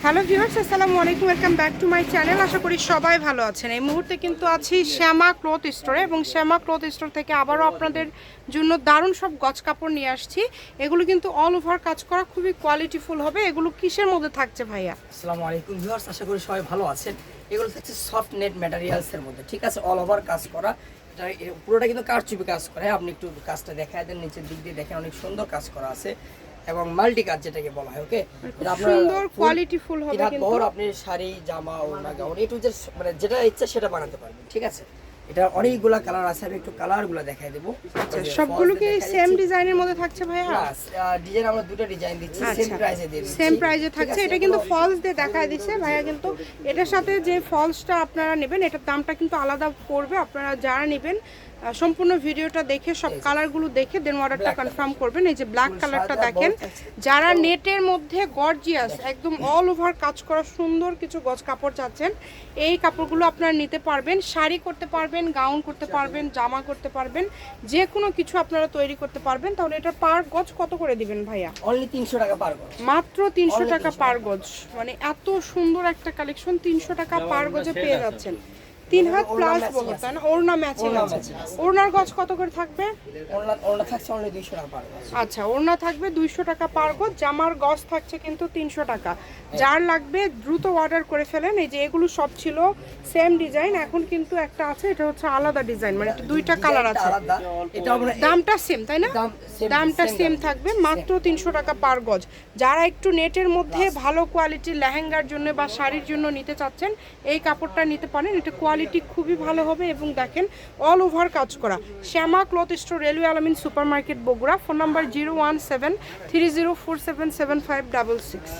Hello viewers, আসসালামু আলাইকুম, welcome back to my channel. আশা করি সবাই ভালো আছেন। এই মুহূর্তে কিন্তু আছি শ্যামা ক্লথ স্টোরে এবং শ্যামা ক্লথ স্টোর থেকে আবারও আপনাদের জন্য দারুণ সব গজ কাপড় নিয়ে আসছি। এগুলো কিন্তু অল ওভার কাজ করা, খুবই কোয়ালিটিফুল হবে। এগুলো কিসের মধ্যে থাকছে ভাইয়া? আসসালামু আলাইকুম ভিউয়ার্স, আশা করি সবাই ভালো আছেন। এগুলো থাকছে সফট নেট ম্যাটেরিয়ালসের মধ্যে, ঠিক আছে, অল ওভার কাজ করা। এটা পুরোটা কিন্তু কারচুপি কাজ করা। আপনি একটু কাজটা দেখায় দেন, নিচের দিক দিয়ে দেখেন, অনেক সুন্দর কাজ করা আছে এবং মাল্টি কাজ যেটাকে বলা হয়। ওকে, এটা সুন্দর কোয়ালিটিফুল হবে কিন্তু আপনি শাড়ি, জামা, ওড়না, গাউন একটু মানে যেটা ইচ্ছা সেটা বানাতে পারবেন, ঠিক আছে। এটা অনেকগুলা কালার আছে, আমি একটু কালারগুলো দেখাই দেবো। আচ্ছা, সবগুলো কি সেম ডিজাইনের মধ্যে থাকছে ভাইয়া? ডিজাইন আমরা দুটো ডিজাইন দিচ্ছি, সেম প্রাইসে দিয়ে দিচ্ছি। সেম প্রাইসে থাকছে। এটা কিন্তু ফলস দিয়ে দেখায় দিচ্ছে ভাইয়া, কিন্তু এটার সাথে যে ফলসটা আপনারা নেবেন এটার দামটা কিন্তু আলাদা পড়বে। আপনারা যারা নেবেন সম্পূর্ণ ভিডিওটা দেখে সব কালারগুলো দেখে দেন অর্ডারটা কনফার্ম করবেন। এই যে ব্ল্যাক কালারটা দেখেন, যারা নেটের মধ্যে গর্জিয়াস একদম অল ওভার কাজ করা সুন্দর কিছু গজ কাপড় চাচ্ছেন, এই কাপড়গুলো আপনারা নিতে পারবেন। শাড়ি করতে পারবেন, গাউন করতে পারবেন, জামা করতে পারবেন, যে কোনো কিছু আপনারা তৈরি করতে পারবেন। তাহলে এটা পার গজ কত করে দিবেন ভাইয়া? অনলি 300 টাকা পার গজ, মাত্র 300 টাকা পার গজ। মানে এত সুন্দর একটা কালেকশন 300 টাকা পার গজে পেয়ে যাচ্ছেন। 3 হাত প্লাস বলো, তাই না? ওড়না ম্যাচিং আছে। ওড়নার গজ কত করে থাকবে? ওড়না থাকছে অনলি 200 টাকা পার গজ। আচ্ছা, ওড়না থাকবে 200 টাকা পার গজ। জামার গজ থাকছে কিন্তু 300 টাকা। যার লাগবে দ্রুত অর্ডার করে ফেলেন। এই যে এগুলো সব ছিল সেম ডিজাইন, এখন কিন্তু একটা আছে, এটা হচ্ছে আলাদা ডিজাইন, মানে দুইটা কালার আছে। এটা আমরা দামটা সেম, তাই না? দামটা সেম থাকবে, মাত্র 300 টাকা পার গজ। যারা একটু নেটের মধ্যে ভালো কোয়ালিটির লেহেঙ্গার জন্য বা শাড়ির জন্য নিতে চাচ্ছেন, এই কাপড়টা নিতে পারেন। এটা কোয়ালিটি খুবই ভালো হবে এবং দেখেন অল ওভার কাজ করা। শ্যামা ক্লথ স্টোর, রেলওয়ে আলামিন super market, Bogura. Phone number 01730477566।